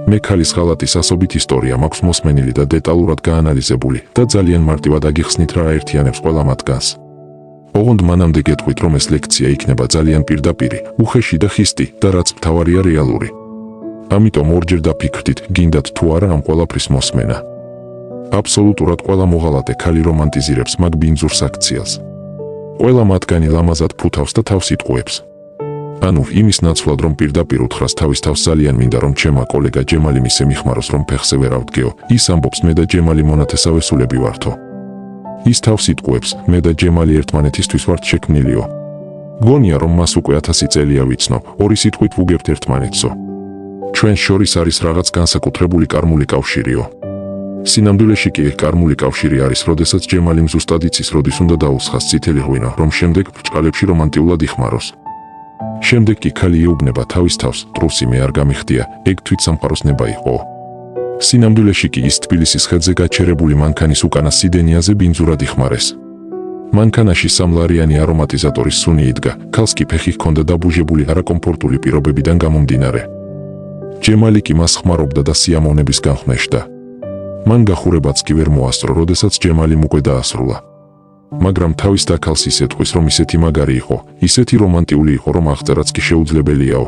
მე ქალის ღალატის ასობით ისტორია მაქვს მოსმენილი და დეტალურად გაანალიზებული და ძალიან მარტივად აგიხსნით რა აერთიანებს ყველა მათგანს. ოღონდ მანამდე გეტყვით, რომ ეს ლექცია იქნება ძალიან პირდაპირი, უხეში და ხისტი და რაც მთავარია რეალური. ამიტომ ორჯერ დაფიქრდით, გინდათ თუ არა ამ ყველაფრის მოსმენა. აბსოლუტურად ყველა მოღალატე ქალი რომანტიზირებს მაგ ბინძურს აქციელს. ყველა მათგანი ლამაზად ფუთავს და თავს იტყუებს. ანუ იმის ნაცვლად რომ პირდაპირ უთხრას თავის თავს ძალიან მინდა რომ ჩემმა კოლეგა ჯემალი მისე მიხმაროს რომ ფეხზე ვერ ავდგეო, ის ამბობს მე და ჯემალი მონათესავე სულები ვართო. ის თავს იტყუებს, მე და ჯემალი ერთმანეთისთვის ვართ შექმნილიო. გონია რომ მას უკვე 1000 წელია ვიცნობ, ორი სიტყვით ვუგებთ ერთმანეთსო. ჩვენს შორის არის რაღაც განსაკუთრებული კარმული კავშირიო. სინამდვილეში კი კარმული კავშირი არის, როდესაც ჯემალიმ ზუსტად იცის, როდის უნდა დაუსხას წითელი ღვინო, რომ შემდეგ ბრჭყალებში რომანტიულად იხმაროს. შემდეგ კი ქალი ეუბნება თავის თავს, ტრუსი მე არ გამიხდია, ეგ თვითსამყაროს ნება იყო. სინამდვილეში კი ის თბილისის ხედზე გაჩერებული მანქანის უკანა სიდენიაზე ბინძურად იხმარეს. მანქანაში სამლარიანი არომატიზატორის სუნი იდგა, ქალს კი ფეხი ჰქონდა დაბუჟებული არაკომფორტული პირობებიდან გამომდინარე. ჯემალი კი მას ხმარობდა და სიამოვნების განხმეშდა. მან გახურებაც კი ვერ მოასწრო, როდესაც ჯემალიმ უკვე დაასრულა. მაგრამ თავის და ქალს ისეთყვის, რომ ისეთი მაგარი იყო, ისეთი რომანტიული იყო, რომ აღწერაც კი შეუძლებელიაო.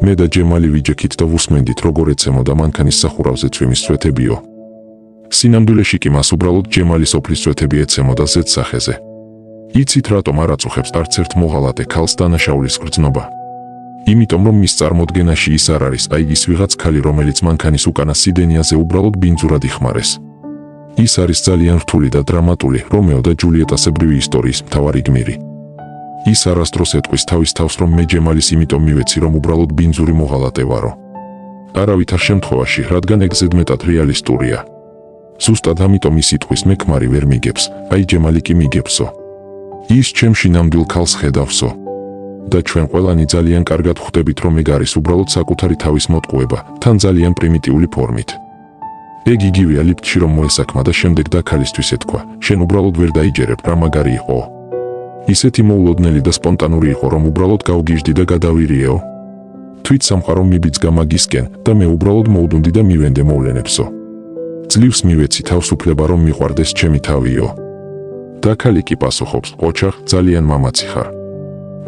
მე და ჯემალი ვიჯექით და ვუსმენდით, როგორ ეცემოდა მანქანის სახურავზე წვიმის წვეთებიო. სინამდვილეში კი მას უბრალოდ ჯემალის ოფლის წვეთები ეცემოდა ზედ სახეზე. იცით რატომ არ აწუხებს არც ერთ მოღალატე ქალს დანაშაულის გრძნობა? იმიტომ რომ მის წარმოდგენაში ის არ არის, აი ის ვიღაც ქალი, რომელიც მანქანის უკანა სიდენიაზე უბრალოდ ბინძურად იხმარეს. ის არის ძალიან რთული და დრამატული რომეო და ჯულიეტასებრივი ისტორიის მთავარი გმირი. ის არასდროს ეტყვის თავის თავს, რომ მე ჯემალის იმიტომ მივეცი, რომ უბრალოდ ბინძური მოღალატე ვარო. არავითარ შემთხვევაში, რადგან ეგ ზედმეტად რეალისტურია. ზუსტად ამიტომ ის იტყვის, მე ქმარი ვერ მიგებს, აი ჯემალი კი მიგებსო. ის ჩემში ნამდვილ ქალს ხედავსო. და ჩვენ ყველანი ძალიან კარგად ხვდებით, რომ ეგ არის უბრალოდ საკუთარი თავის მოტყუება, თან ძალიან პრიმიტიული ფორმით. ეგ იგივეა ლიფტში რომ მოესაქმა და შემდეგ და ქალისთვის ეთქვა, შენ უბრალოდ ვერ დაიჯერებ, რა მაგარი იყო. ისეთი მოულოდნელი და სპონტანური იყო, რომ უბრალოდ გავგიჟდი და გადავირიეო. თვითსამყარო მიბიძგა მაგისკენ და მე უბრალოდ მოვდუნდი და მივენდე მოვლენებსო. ძლივს მივეცი თავისუფლება, რომ მიყვარდეს ჩემი თავიო. და ქალი კი პასუხობს, ოჩახ, ძალიან მამაცი ხარ.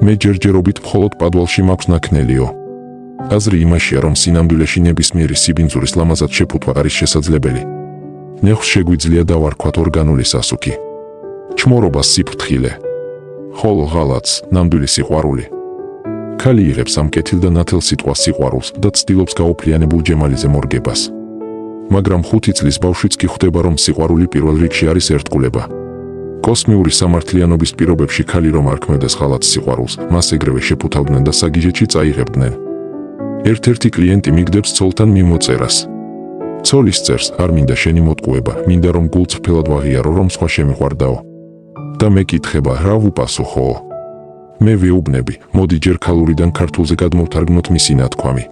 მე ჯერჯერობით მხოლოდ პადვალში მაქვს ნაქნელიო. აზრი იმაშია, რომ სინამდვილეში ნებისმიერი სიბინძურის ლამაზად შეფუთვა არის შესაძლებელი. ნეხვს შეგვიძლია დავარქვათ ორგანული სასუქი. ჩმორობას სიფრთხილე. ხოლო ღალატს ნამდვილი სიყვარული. ქალი იღებს ამ კეთილ და ნათელ სიტყვას სიყვარულს და ცდილობს გაუფლიანებულ ჯემალიზე მორგებას. მაგრამ 5 წლის ბავშვიც კი ხვდება, რომ სიყვარული პირველ რიგში არის ერთგულება. კოსმიური სამართლიანობის პირობებში ქალი რომ არ ქმნიდეს ღალატს სიყვარულს, მას ეგრევე შეფუთავდნენ და საგიჟეთში წაიღებდნენ. ერთ-ერთი კლიენტი მიგდებს ცოლთან მიმოწერას. ცოლის წერს, არ მინდა შენი მოტყუება, მინდა რომ გულწრფელად ვაღიარო, რომ სხვა შემიყვარდაო. და მე კითხება, რა ვუპასუხოო? მე ვეუბნები, მოდი ჯერ ქალურიდან ქართულზე გადმოვთარგმნოთ მისი ნათქვამი.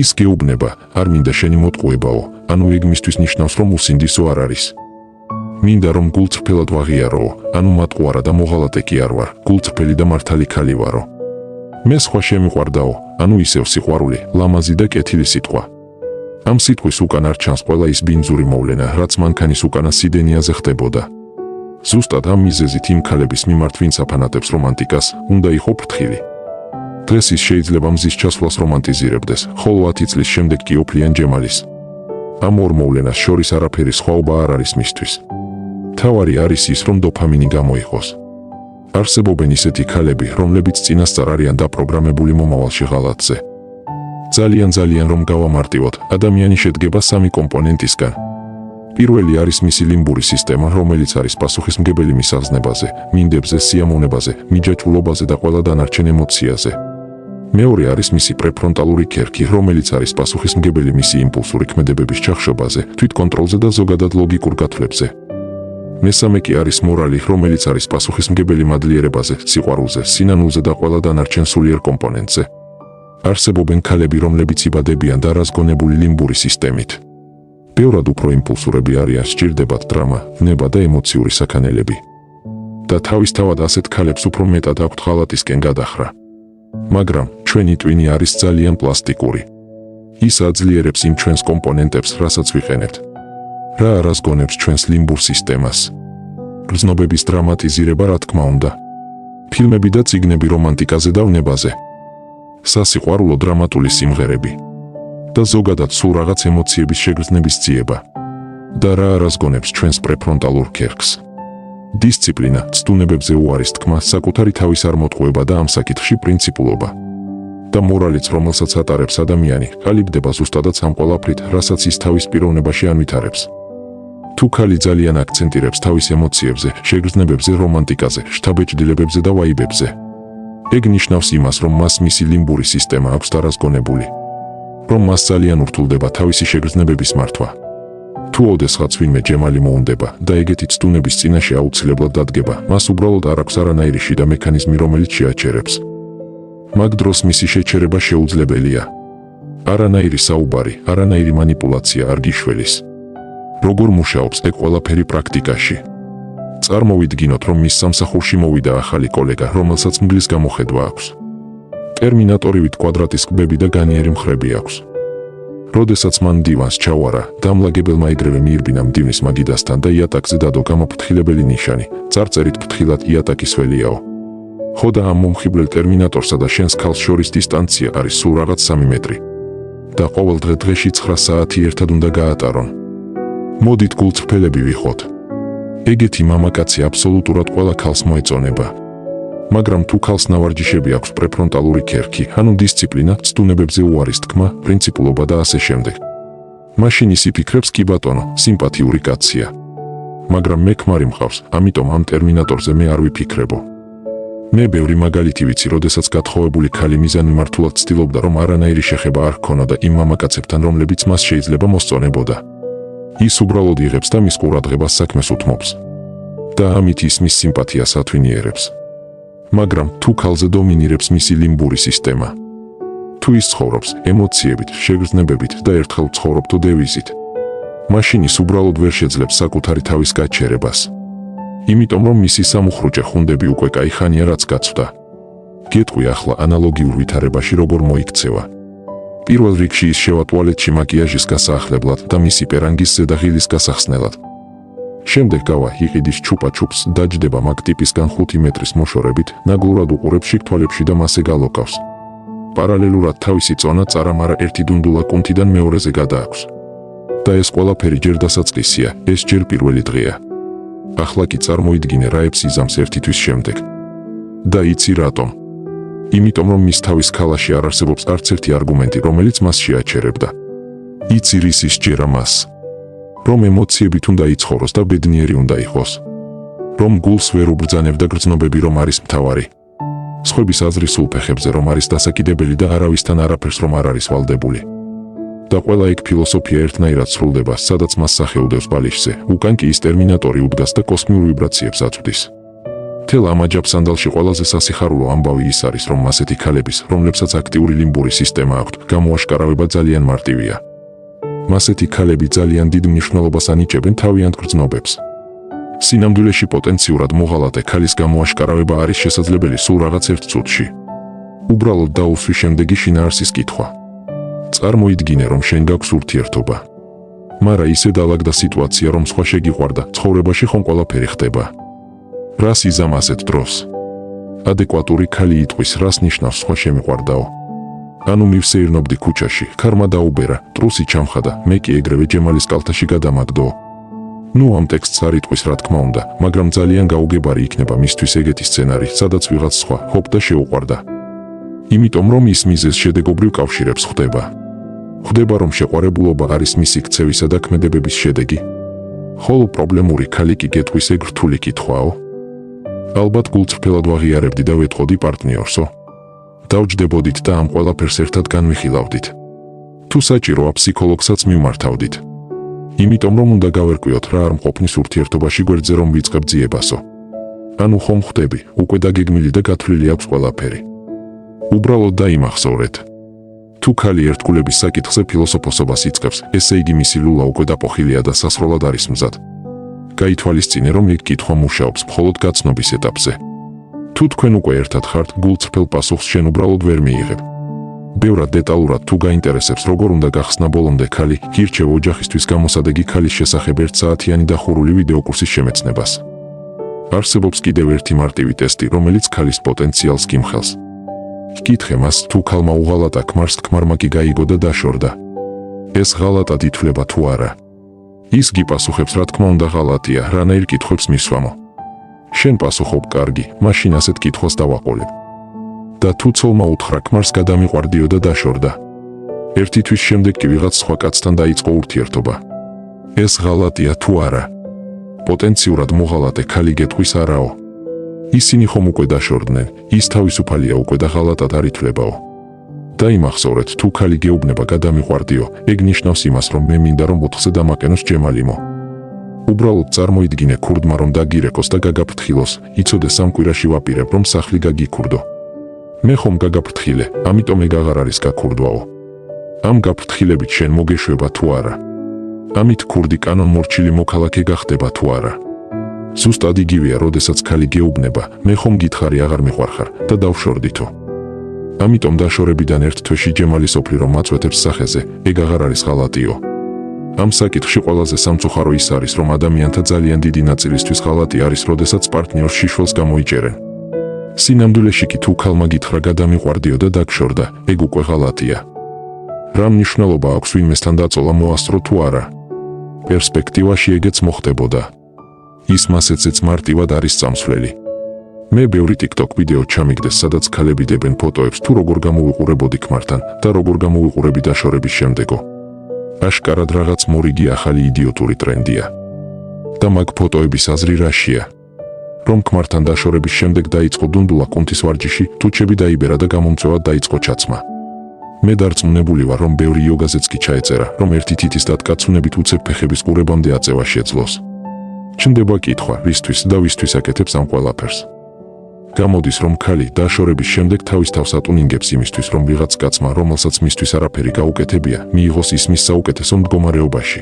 ის გეუბნება, არ მინდა შენი მოტყუებაო, ანუ ეგ მისთვის ნიშნავს, რომ უსინდისო არ არის. მინდა რომ გულწრფელად ვაღიაროო, ანუ მატყუარა და მოღალატე კი არ ვარ, გულწრფელი და მართალი ქალი ვარო. მე სხვა შემიყვარდაო, ანუ ისევ სიყვარული, ლამაზი და კეთილი სიტყვა. ამ სიტყვის უკან არ ჩანს ყველა ის ბინძური მოვლენა, რაც მანქანის უკანა სიდენიაზე ხდებოდა. ზუსტად ამ მიზეზით იმ ქალების მიმართ, ვინც აფანატებს რომანტიკას, უნდა იყო ფრთხილი. დღეს ის შეიძლება მზის ჩასვლას რომანტიზირებდეს, ხოლო 10 წლის შემდეგ კი ოფლიან ჯემალის. ამ ორ მოვლენას შორის არაფერი სხვაობა არ არის მისთვის. თავარი არის ის, რომ დოფამინი გამოიყოს. არსებობენ ისეთი ქალები, რომლებიც წინასწარ არიან დაპროგრამებული მომავალში ღალატზე. ძალიან რომ გავამარტივოთ, ადამიანი შედგება 3 კომპონენტისგან. პირველი არის მისი ლიმბური სისტემა, რომელიც არის პასუხისმგებელი მის აღზნებაზე, მინდებზე, სიამოვნებაზე, მიჯაჭვულობაზე და ყველა დანარჩენ ემოციაზე. მეორე არის მისი პრეფრონტალური ქერქი, რომელიც არის პასუხისმგებელი მისი იმპულსური ქმედებების ჩახშობაზე, თვითკონტროლზე და ზოგადად ლოგიკურ გათვლებზე. მესამე კი არის მორალი, რომელიც არის პასუხისმგებელი მადლიერებაზე, სიყვარულზე, სინანულზე და ყველა დანარჩენ სულიერ კომპონენტზე. არსებობენ ქალები, რომლებიც იბადებიან დარაზგონებული ლიმბური სისტემით. ბევრად უფრო იმპულსურები არიან, სჭირდებათ დრამა, ნება და ემოციური საქანელები. და თავისთავად ასეთ ქალებს უფრო მეტად აქვთ ღალატისკენ გადახრა. მაგრამ ჩვენი ტვინი არის ძალიან პლასტიკური. ის აძლიერებს იმ ჩვენს კომპონენტებს, რასაც ვიყენებთ. რა არასგონებს ჩვენს ლიმბურ სისტემას. გრძნობების დრამატიზირება, რა თქმა უნდა. ფილმები და წიგნები რომანტიკაზე და ვნებაზე. სასიყვარულო დრამატული სიმღერები. და ზოგადად სულ რაღაც ემოციების შეგრძნების ძიება. და რა არასგონებს ჩვენს პრეფრონტალურ ქერქს. დისციპლინა, ცდუნებებზე უარის თქმა, საკუთარი თავის არ მოტყუება და ამ საკითხში პრინციპულობა. და მორალიც, რომელსაც ატარებს ადამიანი, ყალიბდება ზუსტადაც ამ ყველაფრით, რასაც ის თავის პიროვნებაში ანვითარებს. თუ ქალი ძალიან აქცენტირებს თავის ემოციებზე, შეგრძნებებზე, რომანტიკაზე, შთაბეჭდილებებზე და ვაიბებზე, ეგ ნიშნავს იმას, რომ მას მისი ლიმბური სისტემა აქვს დარაზგონებული. რომ მას ძალიან ურთულდება თავისი შეგრძნებების მართვა. თუ ოდესღაც ვინმე ჯემალი მოუნდება და ეგეთი ცდუნების წინაშე აუცილებლად დადგება, მას უბრალოდ არ აქვს არანაირი შიდა მექანიზმი, რომელიც შეაჩერებს. მაგ დროს მისი შეჩერება შეუძლებელია. არანაირი საუბარი, არანაირი მანიპულაცია არ გიშველის. როგორ მუშაობს ეგ ყველაფერი პრაქტიკაში? წარმოვიდგინოთ, რომ მის სამსახურში მოვიდა ახალი კოლეგა, რომელსაც მგლის გამოხედვა აქვს. ტერმინატორივით კვადრატის ყბები და განიერი მხრები აქვს. როდესაც მან დივანს ჩაუარა, დამლაგებელმა ეგრევე მიირბინა მდივნის მაგიდასთან და იატაკზე დადო გამოფრთხილებელი ნიშანი, წარწერით ფრთხილად იატაკის ველიაო. ხო და ამ მომხიბლელ ტერმინატორსა და შენს ქალს შორის დისტანცია არის სულ რაღაც 3 მეტრი. და ყოველ დღეში 9 საათი ერთად უნდა გაატარონ. მოდით გულწრფელები ვიხოთ. ეგეთი მამაკაცი აბსოლუტურად ყველა ქალს მოეწონება. მაგრამ თუ ქალს ნავარჯიშები აქვს პრეფრონტალური ქერქი, ანუ დისციპლინა, ცდუნებებზე უარის თქმა, პრინციპულობა და ასე შემდეგ, მაშინ ის იფიქრებს, კი ბატონო, სიმპათიური კაცია. მაგრამ მე ქმარი მყავს, ამიტომ ამ ტერმინატორზე მე არ ვიფიქრებო. მე ბევრი მაგალითი ვიცი, როდესაც გათხოვებული ქალი მიზანმიმართულად ცდილობდა, რომ არანაირი შეხება არ ჰქონოდა იმ მამაკაცებთან, რომლებიც მას შეიძლება მოსწონებოდა. ის უბრალოდ იღებს და მის ყურადღებას საქმეს უთმობს. და ამით ის მის სიმპათიას ათვინიერებს. მაგრამ თუ ქალზე დომინირებს მისი ლიმბური სისტემა, თუ ის ცხოვრობს ემოციებით, შეგრძნებებით და ერთხელ ცხოვრობთო დევიზით, მაშინ ის უბრალოდ ვერ შეძლებს საკუთარი თავის გაჩერებას. იმიტომ რომ მისი სამუხრუჭე ხუნდები უკვე კაიხანია რაც გაცვდა. გეტყვი ახლა ანალოგიურ ვითარებაში როგორ მოიქცევა. პირველ რიგში ის შევა ტუალეტში მაკიაჟის გასაახლებლად და მისი პერანგის ზედაღილის გასახსნელად. შემდეგ გავა იყიდის ჩუპა-ჩუპს, დაჯდება მაგ ტიპისგან 5 მეტრის მოშორებით, ნაგლურად უყურებს შიგ თვალებში და მასე გალოკავს. პარალელურად თავისი წონა წარამარა ერთი დუნდულა კუნთიდან მეორეზე გადააქვს. და ეს ყველაფერი ჯერ დასაწყისია, ეს ჯერ პირველი დღეა. ახლა კი წარმოიდგინე რა ებს იზამს ერთი თვის შემდეგ. და იცი რატომ? იმიტომ რომ მის თავის ქალაში არ არსებობს არც ერთი არგუმენტი, რომელიც მას შეაჩერებდა. იცი რის ისჯერა მას? რომ ემოციებით უნდა იცხოვროს და ბედნიერი უნდა იყოს. რომ გულს ვერ უბრძანებდა გრძნობები, რომ არის მთავარი. სხვების აზრი სულ ფეხებზე, რომ არის დასაკიდებელი და არავისთან არაფერს რომ არ არის ვალდებული. და ყველა ეგ ფილოსოფია ერთნაირად სრულდება, სადაც მას სახეუდევს ბალიშზე, უკან კი ის ტერმინატორი უდგას და კოსმიურ ვიბრაციებს აწვდის. თელ ამ აჯაფსანდალში ყველაზე სასიხარულო ამბავი ის არის, რომ ასეთი ქალების, რომლებსაც აქტიური ლიმბური სისტემა აქვთ, გამოაშკარავება ძალიან მარტივია. ასეთი ქალები ძალიან დიდ მნიშვნელობას ანიჭებენ თავიანთ გრძნობებს. სინამდვილეში პოტენციურად მოღალატე ქალის გამოაშკარავება არის შესაძლებელი სულ რაღაც 1 წუთში. უბრალოდ დაუსვი შემდეგი შინაარსის კითხვა. წარმოიდგინე, რომ შენ გაქვს ურთიერთობა. მარა ისე დაალაგდა სიტუაცია, რომ სხვა შეგიყვარდა, ცხოვრებაში ხომ ყველაფერი ხდება. რას იზამ ასეთ დროს? ადეკვატური ქალი იტყვის, რას ნიშნავს სხვა შემიყვარდაო. ანუ მივსეირნობდი ქუჩაში, ქარმა დაუბერა, ტრუსი ჩამხადა, მე კი ეგრევე ჯემალის კალთაში გადამაგდო. ნუ ამ ტექსტს არ იტყვის რა თქმა უნდა, მაგრამ ძალიან გაუგებარი იქნება მისთვის ეგეთი სცენარი, სადაც ვიღაც სხვა ჰოპ და შეუყვარდა. იმიტომ რომ ის მიზეზ შედეგობრივ კავშირებს ხვდება. ხვდება რომ შეყვარებულობა არის მისი ქცევისა და ქმედებების შედეგი. ხოლო პრობლემური ქალი კი გეტყვის ეგ რთული კითხვაო. ალბათ გულწრფელად ვაღიარებდი და ვეთყოდი პარტნიორსო. დავჯდებოდით და ამ ყველაფერს ერთად განვიხილავდით. თუ საჭიროა ფსიქოლოგსაც მიმართავდით. იმიტომ რომ უნდა გავერკვიოთ რა არ მყოფნის ურთიერთობაში გვერდზე რომ ვიწყებ ძიებასო. ანუ ხომ ხვდები, უკვე დაგეგმილი და გათვლილი აქვს ყველაფერი. უბრალოდ დაიმახსოვრეთ. თუ ქალი ერთგულების საკითხზე ფილოსოფოსობას იწყებს, ესე იგი მისი ლულა უკვე დაპოხილია და სასროლად არის მზად. გაითვალისწინე რომ ეგ კითხვა მუშაობს მხოლოდ გაცნობის ეტაპზე. თუ თქვენ უკვე ერთად ხართ, გულწრფელ პასუხს შენ უბრალოდ ვერ მიიღებ. ბევრად დეტალურად თუ გაინტერესებს როგორ უნდა გახსნა ბოლომდე ქალი, გირჩევ ოჯახისთვის გამოსადეგი ქალის შესახებ 1 საათიანი დახურული ვიდეოკურსის შემეცნებას. არსებობს კიდევ ერთი მარტივი ტესტი, რომელიც ქალის პოტენციალს გიმხელს. გკითხე მას, თუ ქალმა უღალატა ქმარს ქმარმა კი გაიგო და დაშორდა. ეს ღალატად ითვლება თუ არა. ის გიპასუხებს, რა თქმა უნდა ღალატია, რანაირ კითხვებს მისვამო. შენ პასუხობ, კარგი, მაშინ ასეთ კითხვას დავაყოლებ. და თუ ცოლმა უთხრა ქმარს გადამიყვარდიო და დაშორდა. 1 თვის შემდეგ კი ვიღაც სხვა კაცთან დაიწყო ურთიერთობა. ეს ღალატია თუ არა? პოტენციურად მოღალატე ქალი გეტყვის არაო. ისინი ხომ უკვე დაშორდნენ, ის თავისუფალია უკვე და ღალატად არ ითვლებაო. დაიმახსოვრეთ, თუ ქალი გეუბნება გადამიყვარდიო, ეგ ნიშნავს იმას, რომ მე მინდა რომ 4-ზე დამაკენოს ჯემალიმო. უბრალოდ წარმოიდგინე ქურდმა რომ დაგირეკოს და გაგაფრთხილოს, იცოდეს ამ კვირაში ვაპირებ რომ სახლი გაგიქურდო. მე ხომ გაგაფრთხილე, ამიტომ ეგ აღარ არის გაქურდვაო. ამ გაფრთხილებით შენ მოგეშვება თუ არა? ამით ქურდი კანონმორჩილი მოქალაქე გახდება თუ არა? ზუსტად იგივეა, როდესაც ქალი გეუბნება, მე ხომ გითხარი აღარ მიყვარხარ და დავშორდითო. ამიტომ დაშორებიდან 1 თვეში ჯემალი სოფლი რომ მაწვეთებს სახეზე, ეგ აღარ არის ღალატიო. ამ საკითხში ყველაზე სამწუხარო ის არის, რომ ადამიანთა ძალიან დიდი ნაწილისთვის ღალატი არის, როდესაც პარტნიორს შიშველს გამოიჭერენ. სინამდვილეში კი თუ ქალმა გითხრა გადამიყვარდიო და დაგშორდა, ეგ უკვე ღალატია. რა მნიშვნელობა აქვს ვინმესთან დაწოლა მოასწრო თუ არა? პერსპექტივაში ეგეც მოხდებოდა. ის მასეცეც მარტივად არის წამსვლელი. მე ბევრი TikTok ვიდეო ჩამიგდეს, სადაც ქალები დებენ ფოტოებს თუ როგორ გამოვიყურებოდი ქმართან და როგორ გამოვიყურები დაშორების შემდეგო. აშკარად რაღაც მორიგი ახალი იდიოტური ტრენდია. და მაგ ფოტოების აზრი რაშია? რომ ქმართან დაშორების შემდეგ დაიწყო დუნდულა კუნთის ვარჯიში, თუჩები დაიბერა და გამომწვევად დაიწყო ჩაცმა. მე დარწმუნებული ვარ, რომ ბევრი იოგაზეც კი ჩაეწერა, რომ ერთი თითის დატკაცუნებით უცებ ფეხების ყურებამდე აწევა შეძლოს. ჩნდება კითხვა, ვისთვის და ვისთვის აკეთებს ამ ყველაფერს? გამოდის, რომ ქალი დაშორების შემდეგ თავის თავს ატუნინგებს იმისთვის, რომ ვიღაც კაცმა, რომელსაც მისთვის არაფერი გაუკეთებია, მიიღოს ის მის საუკეთესო მდგომარეობაში.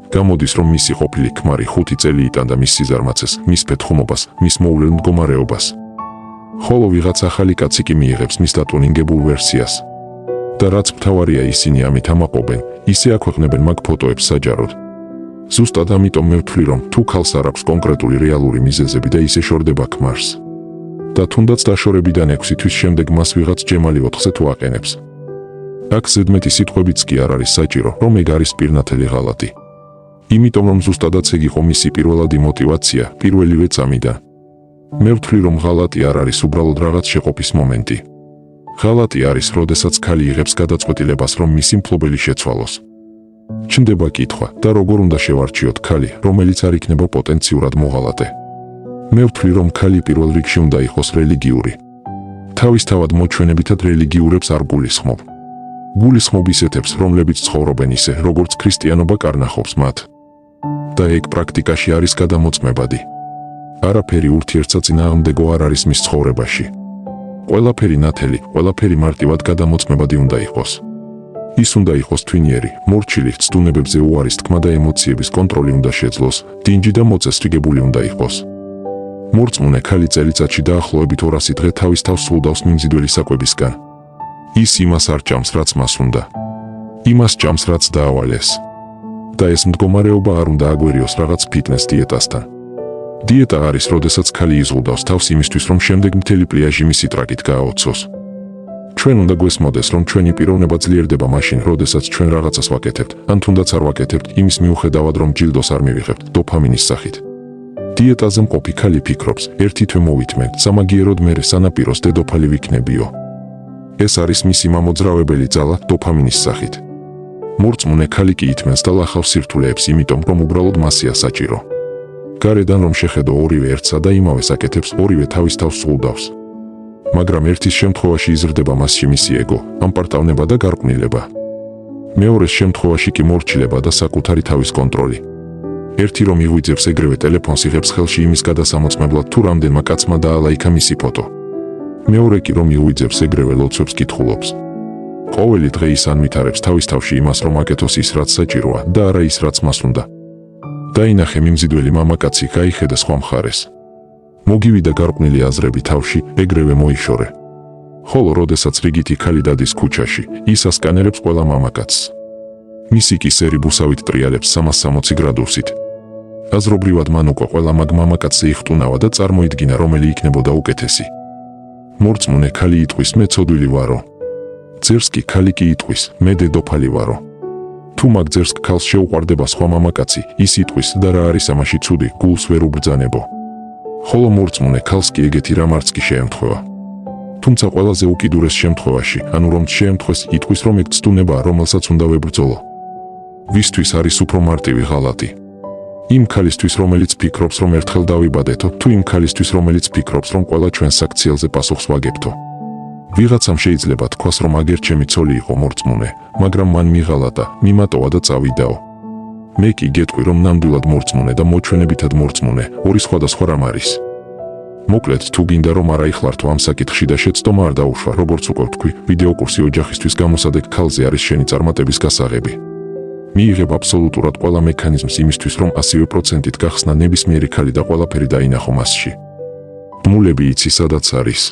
გამოდის, რომ მისი ყოფილი ქმარი 5 წელი იტანდა მის სიზარმაცეს, მის ფეთხუმობას, მის მოულელ მდგომარეობას. ხოლო ვიღაც ახალი კაცი კი მიიღებს მის დატუნინგებულ ვერსიას. და რაც მთავარია, ისინი ამით ამაყობენ, ისე აქვეყნებენ მაგ ფოტოებს საჯაროდ. ზუსტად ამიტომ მე ვთვლი, რომ თუ ქალს არ აქვს კონკრეტული რეალური მიზეზები და ისე შორდება ქმარს, და თუნდაც დაშორებიდან 6 თვის შემდეგ მას ვიღაც ჯემალი 4-ზე თუ აყენებს, აქ ზედმეტი სიტყვებიც კი არ არის საჭირო, რომ ეგ არის პირნათელი ღალატი. იმიტომ რომ ზუსტადაც ეგ იყო მისი პირველადი мотиваცია პირველივე წამიდან. მე ვთვლი, რომ ღალატი არ არის უბრალოდ რაღაც შეყოფის მომენტი. ღალატი არის, როდესაც ქალი იღებს გადაწყვეტილებას, რომ მისი მფლობელი შეცვალოს. ჩნდება კითხვა, და როგორ უნდა შევარჩიოთ ქალი, რომელიც არ იქნება პოტენციურად მოღალატე? მე ვთვლი, რომ ქალი პირველ რიგში უნდა იყოს რელიგიური. თავისთავად მოჩვენებითად რელიგიურებს არ გულისხმობ. გულისხმობ ისეთებს, რომლებიც ცხოვრობენ ისე, როგორც ქრისტიანობა კარნახობს მათ. და ეგ პრაქტიკაში არის გადამოწმებადი. არაფერი ურთიერთსაწინააღმდეგო არ არის მის ცხოვრებაში. ყველაფერი ნათელი, ყველაფერი მარტივად გადამოწმებადი უნდა იყოს. ის უნდა იყოს თვინიერი, მორჩილი, ცდუნებებზე უარის თქმა და ემოციების კონტროლი უნდა შეძლოს, დინჯი და მოწესრიგებული უნდა იყოს. მორწმუნე ქალი წელიწადში დაახლოებით 200 დღე თავის თავს სულდავს მიმზიდველი საკვებისგან. ის იმას არ ჭამს, რაც მას უნდა. იმას ჭამს, რაც დაავალეს. და ეს მდგომარეობა არ უნდა აგვერიოს რაღაც ფიტნეს დიეტასთან. დიეტა არის, როდესაც ქალი იზღუდავს თავს იმისთვის, რომ შემდეგ მთელი პლიაჟი მისი ტრაკით გააოცოს. ჩვენ უნდა გვესმოდეს, რომ ჩვენი პიროვნება ძლიერდება მაშინ, როდესაც ჩვენ რაღაცას ვაკეთებთ, ან თუნდაც არ ვაკეთებთ, იმის მიუხედავად, რომ ჯილდოს არ მივიღებთ, დოფამინის სახით. დიეტაზე მყოფი ქალი ფიქრობს, ერთი თვე მოვითმენ, სამაგიეროდ მერე სანაპიროს დედოფალი ვიქნებიო. ეს არის მისი მამოძრავებელი ძალა დოფამინის სახით. მორწმუნე ქალი კი ითმენს და ლახავს სირთულეებს, იმიტომ რომ უბრალოდ მასია საჭირო. გარედან რომ შეხედო ორივე ერთსა და იმავეს აკეთებს, ორივე თავის თავს სულდავს. მაგრამ ერთის შემთხვევაში იზრდება მასში მისი ეგო, ამპარტავნება და გარყვნილება. მეორეს შემთხვევაში კი მორჩილება და საკუთარი თავის კონტროლი. ერთი რომ იღვიძებს, ეგრევე ტელეფონს იღებს ხელში იმის გადასამოწმებლად, თუ რამდენმა კაცმა დაალაიქა მისი ფოტო. მეორე კი რომ იღვიძებს, ეგრევე ლოცვებს კითხულობს. ყოველი დღე ის ანვითარებს თავის თავში იმას, რომ აკეთოს ის, რაც საჭიროა და არა ის, რაც მას უნდა. დაინახე მიმზიდველი მამაკაცი, გაიხედა სხვა მხარეს. მოგივიდა გარყვნილი აზრები თავში, ეგრევე მოიშორე. ხოლო როდესაც რიგითი ქალი დადის ქუჩაში, ის ასკანერებს ყველა მამაკაცს. მისი კი სერიბუსავით ტრიალებს 360 გრადუსით. აზრობრივად მან უკვე ყველა მაგ მამაკაცზე იხტუნავა და წარმოიდგინა, რომელი იქნებოდა უკეთესი. მორწმუნე ქალი იტყვის, მე ცოდვილი ვარო. ძერს კი ქალი კი იტყვის, მე დედოფალი ვარო. თუ მაგ ძერს ქალს შეუყვარდება სხვა მამაკაცი, ის იტყვის და რა არის ამაში ცუდი, გულს ვერ უბრძანებო. ხოლო მორწმუნე ქალს კი ეგეთი რამაც კი შეემთხვევა. თუმცა ყველაზე უკიდურეს შემთხვევაში, ანუ რომ შეემთხვეს, იტყვის, რომ ეგ ცდუნებაა, რომელსაც უნდა ვებრძოლო. ვისთვის არის უფრო მარტივი ღალატი? იმ ქალისთვის, რომელიც ფიქრობს, რომ ერთხელ დავიბადეთო, თუ იმ ქალისთვის, რომელიც ფიქრობს, რომ ყველა ჩვენს საქციელზე პასუხს ვაგებთო. ვიღაცამ შეიძლება თქვას, რომ აგერ ჩემი ცოლი იყო მორწმუნე, მაგრამ მან მიღალატა, მიმატოვა და წავიდაო. მე კი გეტყვი, რომ ნამდვილად მორწმუნე და მოჩვენებითად მორწმუნე ორი სხვადასხვა რამ არის. მოკლედ, თუ გინდა რომ არ აიხლართო ამ საკითხში და შეცდომა არ დაუშვა, როგორც უკვე ვთქვი, ვიდეო კურსი ოჯახისთვის გამოსადეგ ქალზე არის შენი წარმატების გასაღები. მიიღებ აბსოლუტურად ყველა მექანიზმს იმისთვის, რომ 100%-ით გახსნა ნებისმიერი ქალი და ყველაფერი დაინახო მასში. ბმულები იცი, სადაც არის.